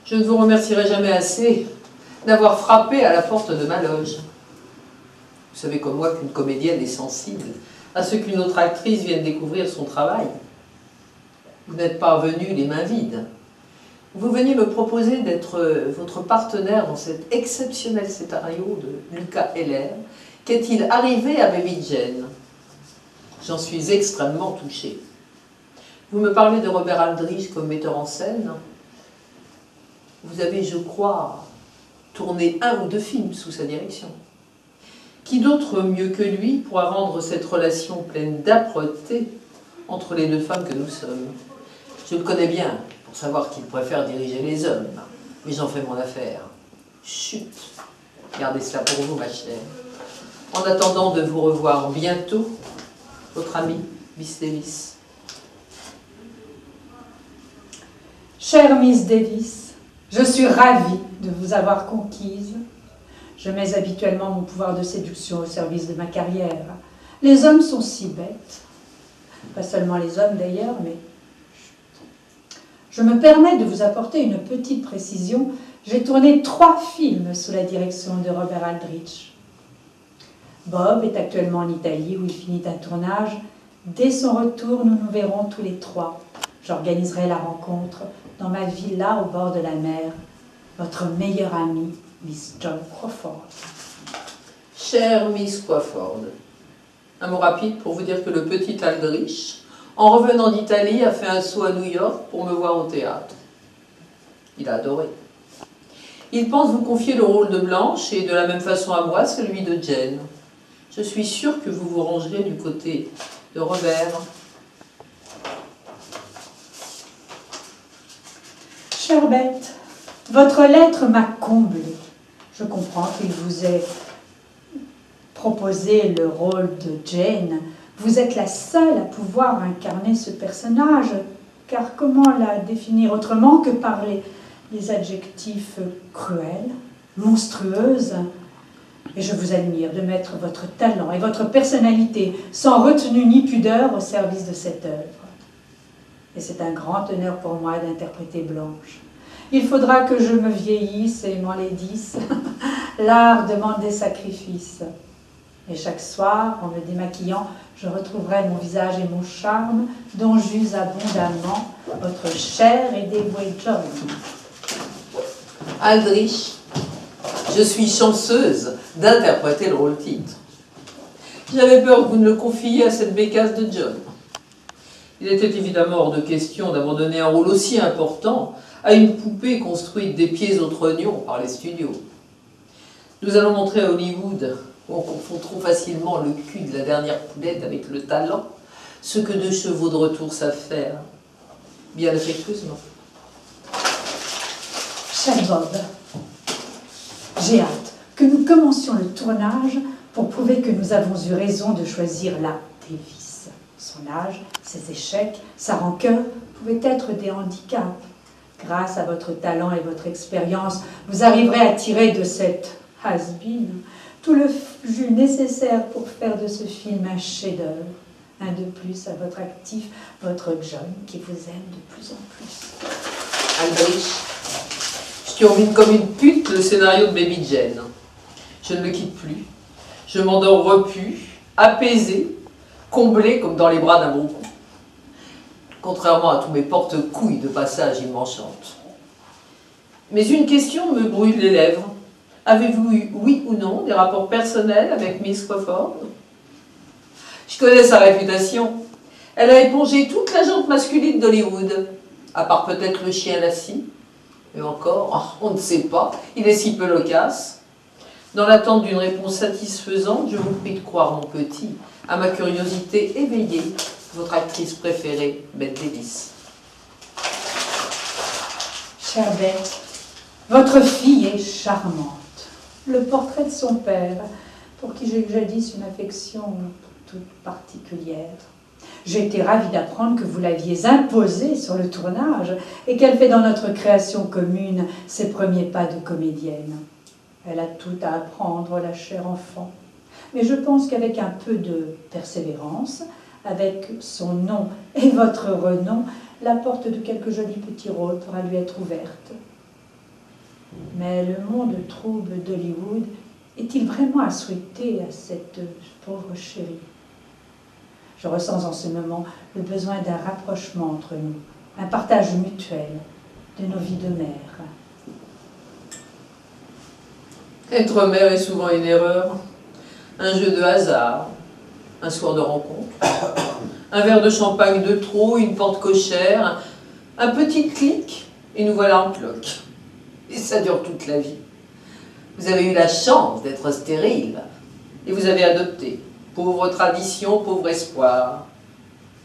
Je ne vous remercierai jamais assez d'avoir frappé à la porte de ma loge. Vous savez comme moi qu'une comédienne est sensible à ce qu'une autre actrice vienne découvrir son travail. Vous n'êtes pas venu les mains vides. Vous veniez me proposer d'être votre partenaire dans cet exceptionnel scénario de Luca Heller. Qu'est-il arrivé à Baby Jane? J'en suis extrêmement touchée. Vous me parlez de Robert Aldrich comme metteur en scène. Vous avez, je crois, tourné 1 ou 2 films sous sa direction. Qui d'autre mieux que lui pourra rendre cette relation pleine d'âpreté entre les 2 femmes que nous sommes? Je le connais bien pour savoir qu'il préfère diriger les hommes, mais j'en fais mon affaire. Chut, gardez cela pour vous, ma chère. En attendant de vous revoir bientôt, votre ami Miss Davis. Chère Miss Davis, je suis ravie de vous avoir conquise. Je mets habituellement mon pouvoir de séduction au service de ma carrière. Les hommes sont si bêtes. Pas seulement les hommes d'ailleurs, mais... Je me permets de vous apporter une petite précision. J'ai tourné 3 films sous la direction de Robert Aldrich. Bob est actuellement en Italie où il finit un tournage. Dès son retour, nous nous verrons tous les 3. J'organiserai la rencontre dans ma villa au bord de la mer. Votre meilleure amie, Miss John Crawford. Chère Miss Crawford, un mot rapide pour vous dire que le petit Aldrich, en revenant d'Italie, a fait un saut à New York pour me voir au théâtre. Il a adoré. Il pense vous confier le rôle de Blanche et de la même façon à moi celui de Jane. Je suis sûre que vous vous rangerez du côté de Robert. Chère Bette, votre lettre m'a comblée. Je comprends qu'il vous ait proposé le rôle de Jane. Vous êtes la seule à pouvoir incarner ce personnage, car comment la définir autrement que par les adjectifs cruels, monstrueuses? Et je vous admire de mettre votre talent et votre personnalité sans retenue ni pudeur au service de cette œuvre. Et c'est un grand honneur pour moi d'interpréter Blanche. Il faudra que je me vieillisse et m'enlaidisse. L'art demande des sacrifices. Et chaque soir, en me démaquillant, je retrouverai mon visage et mon charme dont j'use abondamment votre chère et dévouée John. Aldrich, je suis chanceuse d'interpréter le rôle-titre. J'avais peur que vous ne le confiiez à cette bécasse de John. Il était évidemment hors de question d'abandonner un rôle aussi important à une poupée construite des pieds aux trognons par les studios. Nous allons montrer à Hollywood, où on confond trop facilement le cul de la dernière poulette avec le talent, ce que 2 chevaux de retour savent faire. Bien affectueusement. Cher Bob, j'ai hâte que nous commencions le tournage pour prouver que nous avons eu raison de choisir la Davis. Son âge, ses échecs, sa rancœur pouvaient être des handicaps. Grâce à votre talent et votre expérience, vous arriverez à tirer de cette has-been tout le jus nécessaire pour faire de ce film un chef-d'œuvre. Un de plus à votre actif, votre John, qui vous aime de plus en plus. Aldrich, je turbine comme une pute le scénario de Baby Jane. Je ne le quitte plus. Je m'endors repu, apaisé, comblé comme dans les bras d'un bon coup. Contrairement à tous mes porte-couilles de passage, il m'enchante. Mais une question me brûle les lèvres. Avez-vous eu, oui ou non, des rapports personnels avec Miss Crawford? Je connais sa réputation. Elle a épongé toute la gente masculine d'Hollywood, à part peut-être le chien Lassie. Et encore, on ne sait pas, il est si peu loquace. Dans l'attente d'une réponse satisfaisante, je vous prie de croire, mon petit, à ma curiosité éveillée, votre actrice préférée, Bette Davis. Chère Bette, votre fille est charmante. Le portrait de son père, pour qui j'ai jadis une affection toute particulière. J'ai été ravie d'apprendre que vous l'aviez imposée sur le tournage et qu'elle fait dans notre création commune ses premiers pas de comédienne. Elle a tout à apprendre, la chère enfant. Mais je pense qu'avec un peu de persévérance, avec son nom et votre renom, la porte de quelques jolis petits rôles pourra lui être ouverte. Mais le monde trouble d'Hollywood est-il vraiment à souhaiter à cette pauvre chérie? Je ressens en ce moment le besoin d'un rapprochement entre nous, un partage mutuel de nos vies de mère. Être mère est souvent une erreur, un jeu de hasard, un soir de rencontre, un verre de champagne de trop, une porte cochère, un petit clic, et nous voilà en cloque. Et ça dure toute la vie. Vous avez eu la chance d'être stérile, et vous avez adopté. Pauvre tradition, pauvre espoir.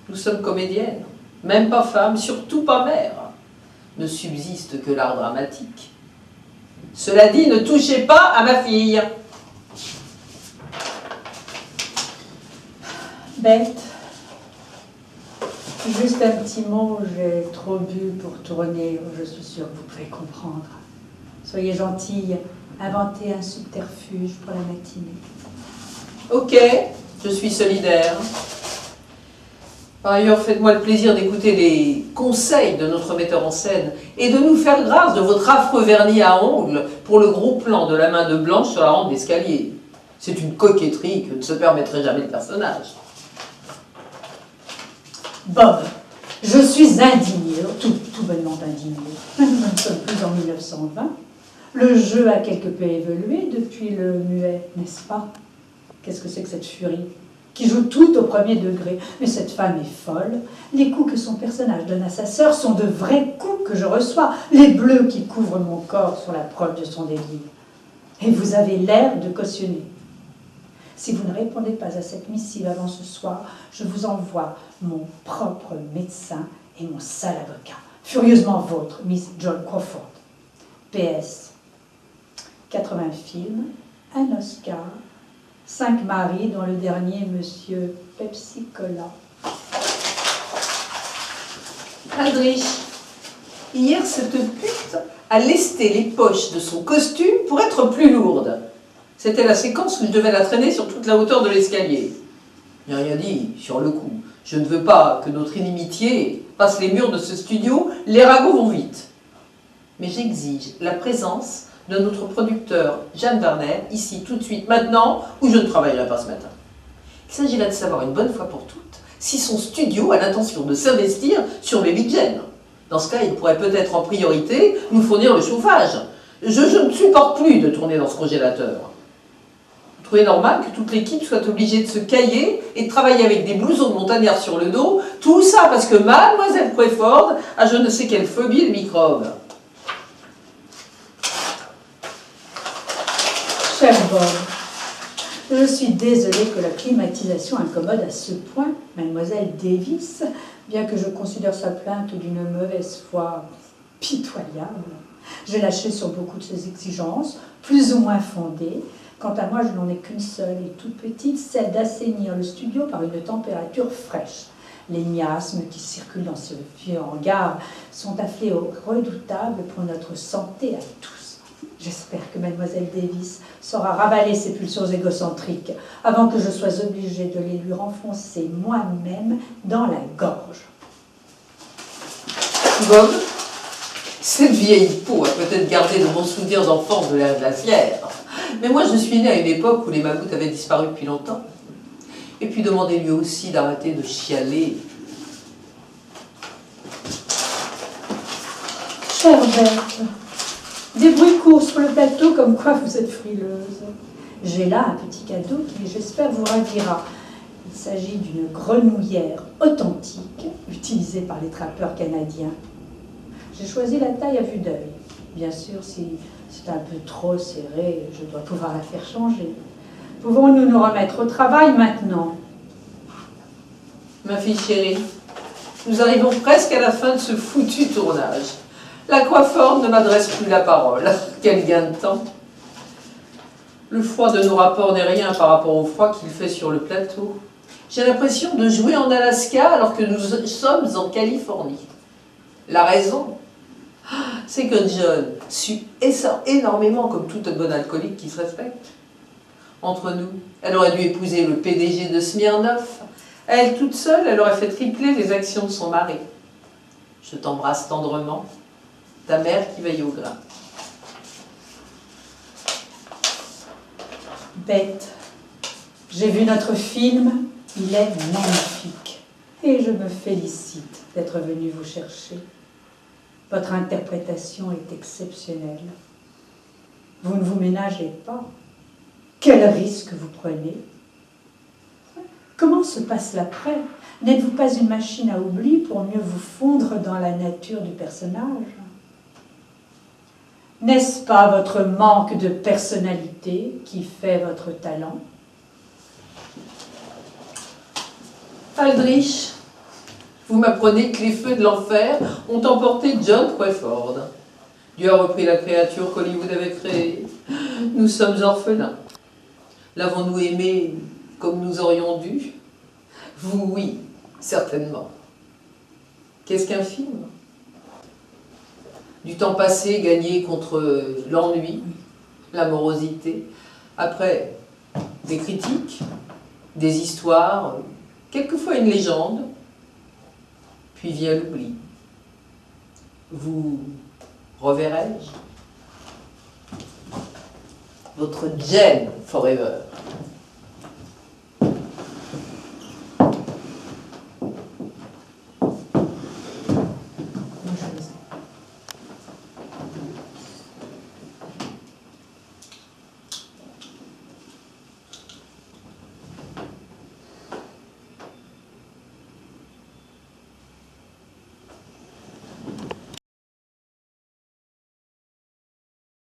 Nous sommes comédiennes, même pas femmes, surtout pas mères. Ne subsiste que l'art dramatique. Cela dit, ne touchez pas à ma fille. Bête, juste un petit mot, j'ai trop bu pour tourner, je suis sûre que vous pouvez comprendre. Soyez gentille, inventez un subterfuge pour la matinée. Ok, je suis solidaire. Par ailleurs, faites-moi le plaisir d'écouter les conseils de notre metteur en scène et de nous faire grâce de votre affreux vernis à ongles pour le gros plan de la main de Blanche sur la rampe d'escalier. C'est une coquetterie que ne se permettrait jamais le personnage. Bob, je suis indignée, tout bonnement indignée. Nous ne sommes plus en 1920. Le jeu a quelque peu évolué depuis le muet, n'est-ce pas? Qu'est-ce que c'est que cette furie qui joue tout au premier degré? Mais cette femme est folle. Les coups que son personnage donne à sa sœur sont de vrais coups que je reçois. Les bleus qui couvrent mon corps sont la preuve de son délire. Et vous avez l'air de cautionner. Si vous ne répondez pas à cette missive avant ce soir, je vous envoie mon propre médecin et mon sale avocat. Furieusement vôtre, Miss John Crawford. PS. 80 films, un Oscar, 5 maris, dont le dernier, Monsieur Pepsi Cola. Aldrich, hier cette pute a lesté les poches de son costume pour être plus lourde. C'était la séquence où je devais la traîner sur toute la hauteur de l'escalier. Je n'ai rien dit sur le coup. Je ne veux pas que notre inimitié passe les murs de ce studio, les ragots vont vite. Mais j'exige la présence de notre producteur Jeanne Vernet, ici tout de suite, maintenant, ou je ne travaillerai pas ce matin. Il s'agit là de savoir une bonne fois pour toutes si son studio a l'intention de s'investir sur Baby Jane. Dans ce cas, il pourrait peut-être en priorité nous fournir le chauffage. Je ne supporte plus de tourner dans ce congélateur. Vous trouvez normal que toute l'équipe soit obligée de se cailler et de travailler avec des blousons de montagnards sur le dos, tout ça parce que Mademoiselle Crawford a je ne sais quelle phobie de microbes. Cher Bob, je suis désolée que la climatisation incommode à ce point Mademoiselle Davis, bien que je considère sa plainte d'une mauvaise foi pitoyable. J'ai lâché sur beaucoup de ses exigences, plus ou moins fondées. Quant à moi, je n'en ai qu'une seule et toute petite, celle d'assainir le studio par une température fraîche. Les miasmes qui circulent dans ce vieux hangar sont un fléau redoutable pour notre santé à tous. J'espère que Mademoiselle Davis saura ravaler ses pulsions égocentriques avant que je sois obligée de les lui renfoncer moi-même dans la gorge. Bob, cette vieille peau a peut-être gardé de bons souvenirs d'enfance de l'ère glaciaire. Mais moi, je suis née à une époque où les mammouths avaient disparu depuis longtemps. Et puis demandez-lui aussi d'arrêter de chialer. Chère Berthe, des bruits courts sur le plateau comme quoi vous êtes frileuse. J'ai là un petit cadeau qui, j'espère, vous ravira. Il s'agit d'une grenouillère authentique utilisée par les trappeurs canadiens. J'ai choisi la taille à vue d'œil. Bien sûr, si c'est un peu trop serré, je dois pouvoir la faire changer. Pouvons-nous nous remettre au travail maintenant? Ma fille chérie, nous arrivons presque à la fin de ce foutu tournage. La Crawford ne m'adresse plus la parole. Quel gain de temps! Le froid de nos rapports n'est rien par rapport au froid qu'il fait sur le plateau. J'ai l'impression de jouer en Alaska alors que nous sommes en Californie. La raison, c'est que John sue énormément comme toute bonne alcoolique qui se respecte. Entre nous, elle aurait dû épouser le PDG de Smirnoff. Elle, toute seule, elle aurait fait tripler les actions de son mari. Je t'embrasse tendrement. Ta mère qui veille au grain. Bête, j'ai vu notre film, il est magnifique. Et je me félicite d'être venu vous chercher. Votre interprétation est exceptionnelle. Vous ne vous ménagez pas. Quel risque vous prenez? Comment se passe l'après? N'êtes-vous pas une machine à oubli pour mieux vous fondre dans la nature du personnage? N'est-ce pas votre manque de personnalité qui fait votre talent? Aldrich, vous m'apprenez que les feux de l'enfer ont emporté John Quayford. Dieu a repris la créature qu'Hollywood avait créée. Nous sommes orphelins. L'avons-nous aimé comme nous aurions dû? Vous, oui, certainement. Qu'est-ce qu'un film? Du temps passé gagné contre l'ennui, la morosité. Après, des critiques, des histoires, quelquefois une légende, puis vient l'oubli. Vous reverrai-je? Votre Jane Forever.